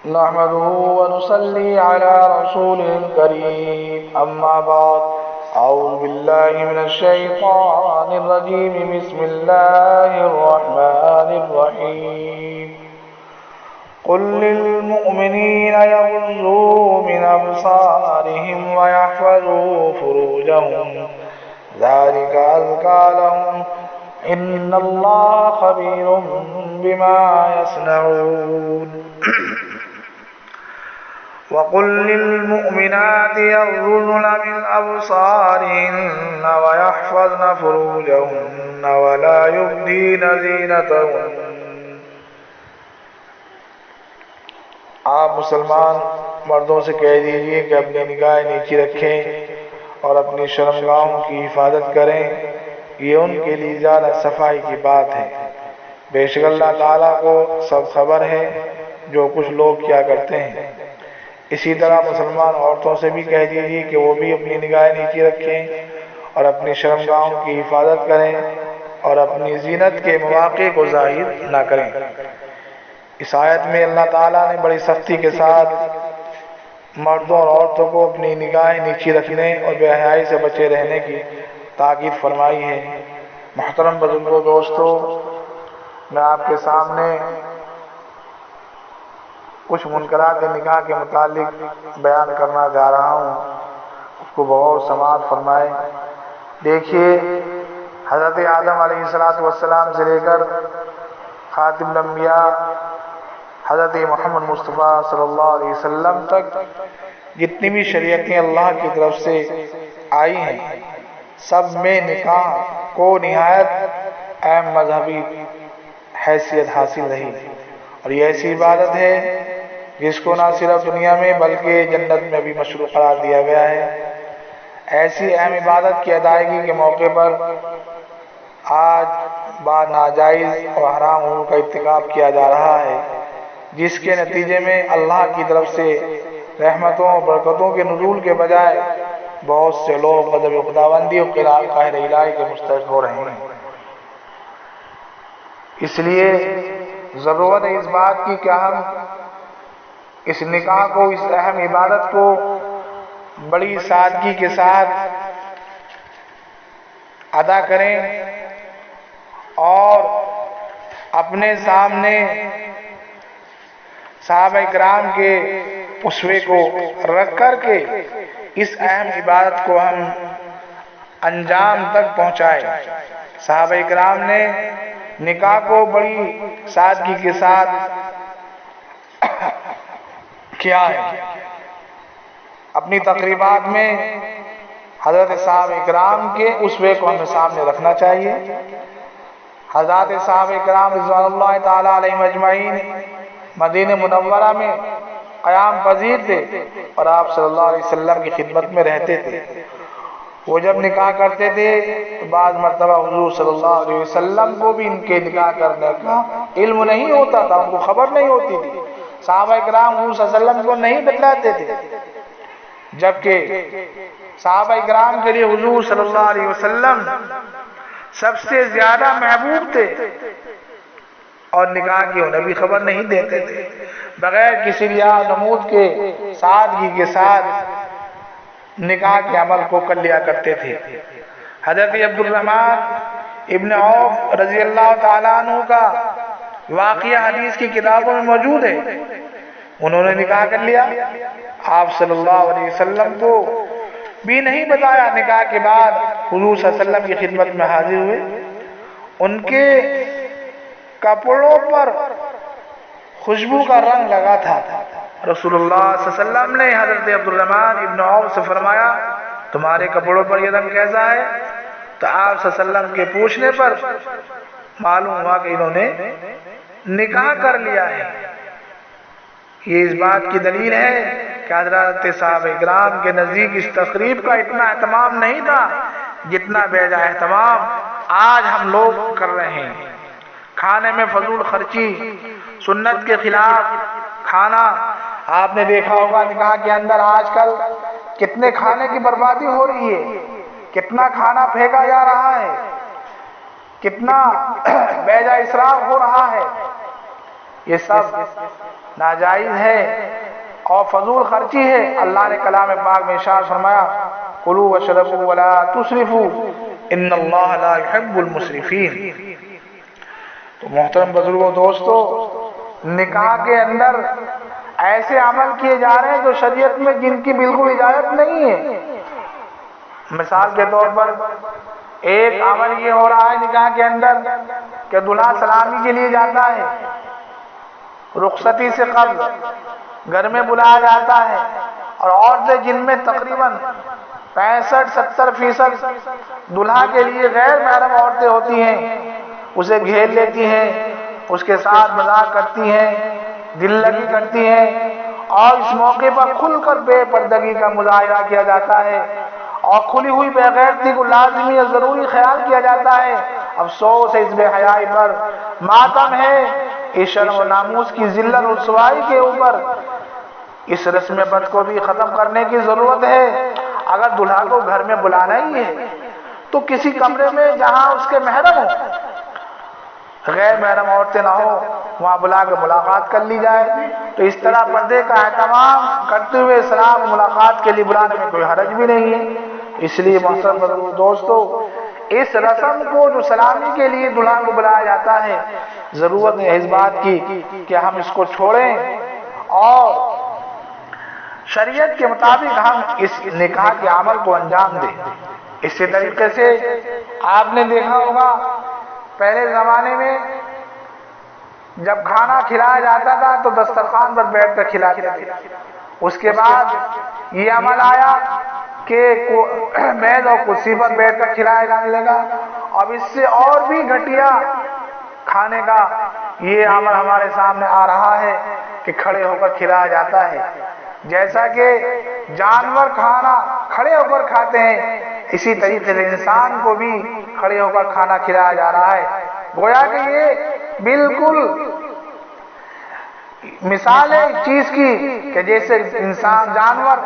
نحمده ونصلي على رسوله الكريم أما بعد أعوذ بالله من الشيطان الرجيم بسم الله الرحمن الرحيم قل للمؤمنين يغضوا من أبصارهم ويحفظوا فروجهم ذلك أزكى لهم إن الله خبير بما يصنعون وقل للمؤمنات يغضضن من أبصارهن ويحفظن فروجهن ولا يبدين زينتهن. آپ مسلمان مردوں سے کہہ دیجئے کہ اپنی نگاہیں نیچی رکھیں اور اپنی شرمگاہوں کی حفاظت کریں، یہ ان کے لیے زیادہ صفائی کی بات ہے. بے شک اللہ تعالیٰ کو سب خبر ہے جو کچھ لوگ کیا کرتے ہیں. اسی طرح مسلمان عورتوں سے بھی کہہ دیجیے کہ وہ بھی اپنی نگاہیں نیچی رکھیں اور اپنی شرمگاہوں کی حفاظت کریں اور اپنی زینت کے مواقع کو ظاہر نہ کریں. اس آیت میں اللہ تعالیٰ نے بڑی سختی کے ساتھ مردوں اور عورتوں کو اپنی نگاہیں نیچی رکھنے اور بے حیائی سے بچے رہنے کی تاکید فرمائی ہے. محترم بزرگوں، دوستو، میں آپ کے سامنے کچھ منکرات نکاح کے متعلق بیان کرنا جا رہا ہوں، اس کو بغور سماعت فرمائیں. دیکھیے، حضرت آدم علیہ السلام سے لے کر خاتم الانبیاء حضرت محمد مصطفیٰ صلی اللہ علیہ وسلم تک جتنی بھی شریعتیں اللہ کی طرف سے آئی ہیں، سب میں نکاح کو نہایت اہم مذہبی حیثیت حاصل رہی، اور یہ ایسی عبادت ہے جس کو نہ صرف دنیا میں بلکہ جنت میں بھی مشروع قرار دیا گیا ہے. ایسی اہم عبادت کی ادائیگی کے موقع پر آج با ناجائز اور حرام امور کا ارتکاب کیا جا رہا ہے، جس کے نتیجے میں اللہ کی طرف سے رحمتوں اور برکتوں کے نزول کے بجائے بہت سے لوگ غضب خداوندی اور قہر الہی کے مستحق ہو رہے ہیں. اس لیے ضرورت ہے اس بات کی کہ ہم اس نکاح کو، اس اہم عبادت کو بڑی سادگی کے ساتھ ادا کریں اور اپنے سامنے صحابہ کرام کے اسوے کو رکھ کر کے اس اہم عبادت کو ہم انجام تک پہنچائیں. صحابہ کرام نے نکاح کو بڑی سادگی کے ساتھ کیا ہے. اپنی تقریبات میں حضرت صحابہ کرام کے اسوے کو ہمیں سامنے رکھنا چاہیے. حضرات صحابہ کرام رضوان اللہ تعالیٰ علیہم اجمعین مدینہ منورہ میں قیام پذیر تھے اور آپ صلی اللہ علیہ وسلم کی خدمت میں رہتے تھے. وہ جب نکاح کرتے تھے تو بعض مرتبہ حضور صلی اللہ علیہ وسلم کو بھی ان کے نکاح کرنے کا علم نہیں ہوتا تھا، ان کو خبر نہیں ہوتی تھی. صحابہ کرام حضور صلی اللہ علیہ وسلم کو نہیں بتلاتے تھے، جبکہ صحابہ کرام کے لیے حضور صلی اللہ علیہ وسلم سب سے زیادہ محبوب تھے اور نکاح کی انہیں بھی خبر نہیں دیتے تھے. بغیر کسی ریا نمود کے سادگی کے ساتھ نکاح کے عمل کو کر لیا کرتے تھے. حضرت عبد الرحمن ابن عوف رضی اللہ تعالیٰ عنہ کا واقعہ حدیث کی کتابوں میں موجود ہے. انہوں نے نکاح کر لیا، آپ صلی اللہ علیہ وسلم کو بھی نہیں بتایا. نکاح کے بعد حضور صلی اللہ علیہ وسلم کی خدمت میں حاضر ہوئے. ان کے کپڑوں پر خوشبو کا رنگ لگا تھا. رسول اللہ صلی اللہ علیہ وسلم نے حضرت عبد الرحمن ابن عوف سے فرمایا، تمہارے کپڑوں پر یہ رنگ کیسا ہے؟ تو آپ صلی اللہ علیہ وسلم کے پوچھنے پر معلوم ہوا کہ انہوں نے نکاح کر لیا ہے. یہ اس بات کی دلیل ہے کہ حضرات صحابہ کرام کے نزدیک اس تقریب کا اتنا اہتمام نہیں تھا جتنا بے جا اہتمام آج ہم لوگ کر رہے ہیں. کھانے میں فضول خرچی، سنت کے خلاف کھانا. آپ نے دیکھا ہوگا نکاح کے اندر آج کل کتنے کھانے کی بربادی ہو رہی ہے، کتنا کھانا پھینکا جا رہا ہے، کتنا بے جا اسراف ہو رہا ہے. یہ سب ناجائز ہے اور فضول خرچی ہے۔ اللہ نے کلام پاک میں ارشاد فرمایا کلوا واشربوا ولا تسرفوا ان اللہ لا يحب المسرفین۔ تو محترم بزرگوں دوستو، نکاح کے اندر ایسے عمل کیے جا رہے ہیں جو شریعت میں جن کی بالکل اجازت نہیں ہے۔ مثال کے طور پر ایک عمل یہ ہو رہا ہے نکاح کے اندر کہ دلہا سلامی کے لیے جاتا ہے، رخصتی سے قبل گھر میں بلایا جاتا ہے، اور عورتیں جن میں تقریباً 65-70% دلہا کے لیے غیر محرم عورتیں ہوتی ہیں، اسے گھیر لیتی ہیں، اس کے ساتھ مذاق کرتی ہیں، دل لگی کرتی ہیں، اور اس موقع پر کھل کر بے پردگی کا مظاہرہ کیا جاتا ہے اور کھلی ہوئی بے غیرتی کو لازمی اور ضروری خیال کیا جاتا ہے۔ افسوس ہے اس بے حیائی پر، ماتم ہے اس شرم و ناموس کی ذلت و رسوائی کے اوپر۔ اس رسم بد کو بھی ختم کرنے کی ضرورت ہے۔ اگر دلہا کو گھر میں بلانا ہی ہے تو کسی کمرے میں جہاں اس کے محرم ہو، غیر محرم عورتیں نہ ہو، وہاں بلا کے ملاقات کر لی جائے۔ تو اس طرح پردے کا اہتمام کرتے ہوئے اسلام ملاقات کے لیے بلانے میں کوئی حرج بھی نہیں ہے۔ اس لیے محترم دوستو، اس رسم کو جو سلامی کے لیے دلہا کو بلایا جاتا ہے، ضرورت ہے اس بات کی کہ ہم اس کو چھوڑیں اور شریعت کے مطابق ہم اس نکاح کے عمل کو انجام دیں۔ اسی طریقے سے آپ نے دیکھا ہوگا پہلے زمانے میں جب کھانا کھلایا جاتا تھا تو دسترخوان پر بیٹھ کر کھلاتے تھے۔ اس کے بعد یہ عمل آیا کہ میز اور کرسی پر بیٹھ کر کھلایا جانے لگا۔ اب اس سے اور بھی گھٹیا کھانے کا یہ عمل ہمارے سامنے آ رہا ہے کہ کھڑے ہو کر کھلایا جاتا ہے۔ جیسا کہ جانور کھانا کھڑے ہو کر کھاتے ہیں، اسی طریقے سے انسان کو بھی کھڑے ہو کر کھانا کھلایا جا رہا ہے۔ گویا کہ یہ بالکل مثال ہے اس چیز کی کہ جیسے انسان جانور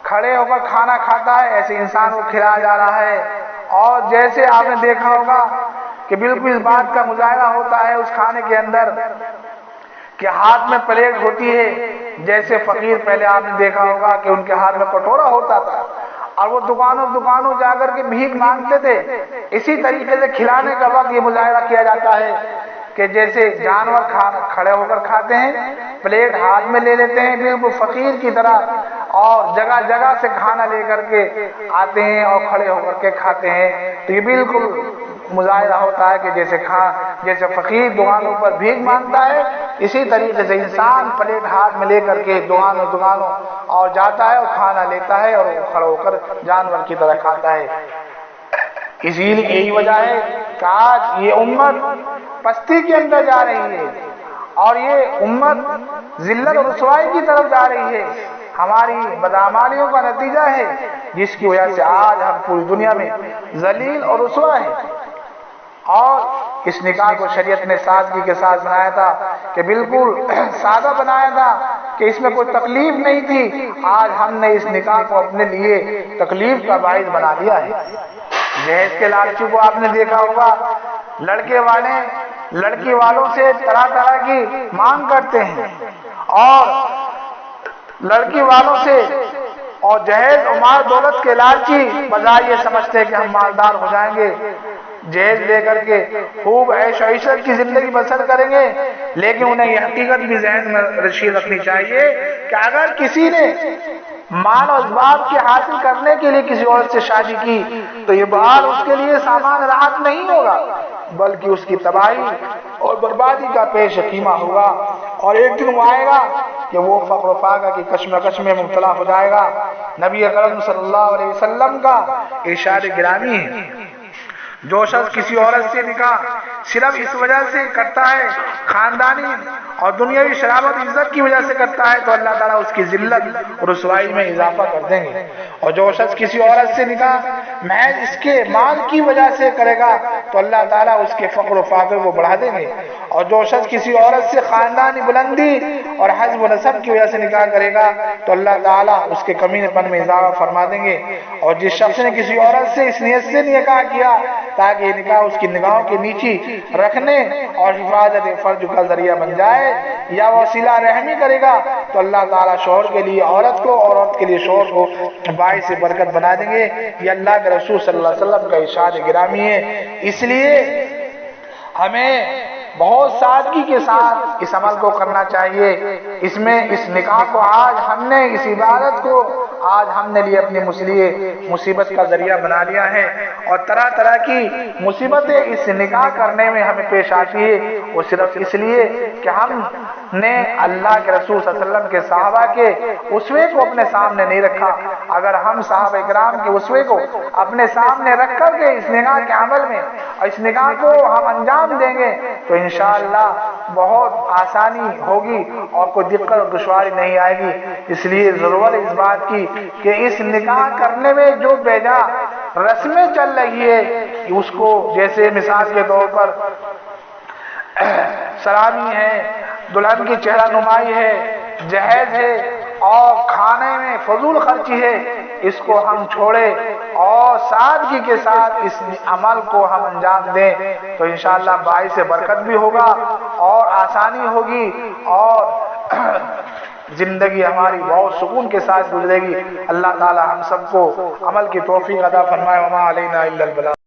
کھڑے ہو کر کھانا کھاتا ہے، ایسے انسان کو کھلایا جا رہا ہے۔ اور جیسے آپ نے دیکھا ہوگا کہ بالکل اس بات کا مظاہرہ ہوتا ہے اس کھانے کے اندر کہ ہاتھ میں پلیٹ ہوتی ہے، جیسے فقیر پہلے آپ نے دیکھا ہوگا کہ ان کے ہاتھ میں کٹورا ہوتا تھا اور وہ دکانوں جا کر کے بھیک مانگتے تھے۔ اسی طریقے سے کھلانے کا وقت یہ مظاہرہ کیا جاتا ہے کہ جیسے جانور کھڑے ہو کر کھاتے ہیں، پلیٹ ہاتھ میں لے لیتے ہیں بالکل فقیر کی طرح، اور جگہ جگہ سے کھانا لے کر کے آتے ہیں اور کھڑے ہو کر کے کھاتے ہیں۔ تو یہ بالکل مظاہرہ ہوتا ہے کہ جیسے فقیر دکانوں پر بھیک مانگتا ہے، اسی طریقے سے انسان پلیٹ ہاتھ میں لے کر کے دکانوں اور جاتا ہے اور کھانا لیتا ہے اور کھڑا ہو کر جانور کی طرح کھاتا ہے۔ اسی لیے یہی وجہ ہے کہ آج یہ امت پستی کے اندر جا رہی ہے اور یہ امت ذلت اور رسوائی کی طرف جا رہی ہے۔ ہماری بدعمالیوں کا نتیجہ ہے جس کی وجہ سے آج ہم پوری دنیا میں ذلیل اور رسوا ہیں۔ اور اس نکاح کو شریعت نے سادگی کے ساتھ بنایا تھا کہ بالکل سادہ بنایا تھا کہ اس میں کوئی تکلیف نہیں تھی۔ آج ہم نے اس نکاح کو اپنے لیے تکلیف کا باعث بنا دیا ہے۔ جہیز کے لالچی کو آپ نے دیکھا ہوگا، لڑکے والے لڑکی والوں سے طرح طرح کی مانگ کرتے ہیں اور لڑکی والوں سے اور جہیز و مال دولت کے لالچی بظاہر یہ سمجھتے ہیں کہ ہم مالدار ہو جائیں گے، جہیز لے کر کے خوب عیش و عشرت کی زندگی بسر کریں گے۔ لیکن انہیں یہ حقیقت بھی ذہن میں رشید رکھنی چاہیے کہ اگر کسی نے مال و اسباب کے حاصل کرنے کے لیے کسی عورت سے شادی کی تو یہ بہار اس کے لیے سامان راحت نہیں ہوگا، بلکہ اس کی تباہی اور بربادی کا پیش خیمہ ہوگا۔ اور ایک دن وہ آئے گا کہ وہ فقر و فاقہ کی کشمکش میں مبتلا ہو جائے گا۔ نبی اکرم صلی اللہ علیہ وسلم کا ارشاد گرامی ہے، جو شخص کسی عورت سے نکاح صرف اس وجہ سے کرتا ہے، خاندانی اور دنیاوی شرافت عزت کی وجہ سے کرتا ہے، تو اللہ تعالیٰ اس کی ذلت اور رسوائی میں اضافہ کر دیں گے۔ اور جو شخص کسی عورت سے نکاح محض اس کے مال کی وجہ سے کرے گا تو اللہ تعالیٰ اس کے فقر و فاقے کو بڑھا دیں گے۔ اور جو شخص کسی عورت سے خاندانی بلندی اور حسب و نسب کی وجہ سے نکاح کرے گا تو اللہ تعالیٰ اس کے کمینے پن میں اضافہ فرما دیں گے۔ اور جس شخص نے کسی عورت سے اس نیت سے نکاح کیا تاکہ یہ نکاح اس کی نگاہوں کے نیچے رکھنے اور حفاظت فرج کا ذریعہ بن جائے، یا وہ صلہ رحمی کرے گا تو اللہ تعالیٰ شوہر کے لیے عورت کو اور عورت کے لیے شوہر کو باعث برکت بنا دیں گے۔ یہ اللہ کے رسول صلی اللہ علیہ وسلم کا ارشاد گرامی ہے۔ اس لیے ہمیں بہت سادگی کے ساتھ اس عمل کو کرنا چاہیے۔ اس میں اس نکاح کو آج ہم نے، اس عبادت کو آج ہم نے لیے اپنی مصیبت کا ذریعہ بنا لیا ہے، اور طرح طرح کی مصیبتیں اس نکاح کرنے میں ہمیں پیش آتی ہے، وہ صرف اس لیے کہ ہم نے اللہ کے رسول صلی اللہ علیہ وسلم کے صحابہ کے اسوے کو اپنے سامنے نہیں رکھا۔ اگر ہم صحابہ کرام کے اسوے کو اپنے سامنے رکھ کر کے اس نکاح کے عمل میں اور اس نکاح کو ہم انجام دیں گے تو انشاءاللہ بہت آسانی ہوگی اور کوئی دقت اور دشواری نہیں آئے گی۔ اس لیے ضرورت اس بات کی کہ اس نکاح کرنے میں جو بیجا رسمیں چل رہی ہے اس کو، جیسے مثال کے طور پر سلامی ہے، دلہن کی چہرہ نمائی ہے، جہیز ہے اور کھانے میں فضول خرچی ہے، اس کو ہم چھوڑے اور سادگی کے ساتھ اس عمل کو ہم انجام دیں تو انشاءاللہ باعث برکت بھی ہوگا اور آسانی ہوگی اور زندگی ہماری بہت سکون کے ساتھ گزرے گی۔ اللہ تعالی ہم سب کو عمل کی توفیق عطا فرمائے۔ وما علینا الا البلاغ۔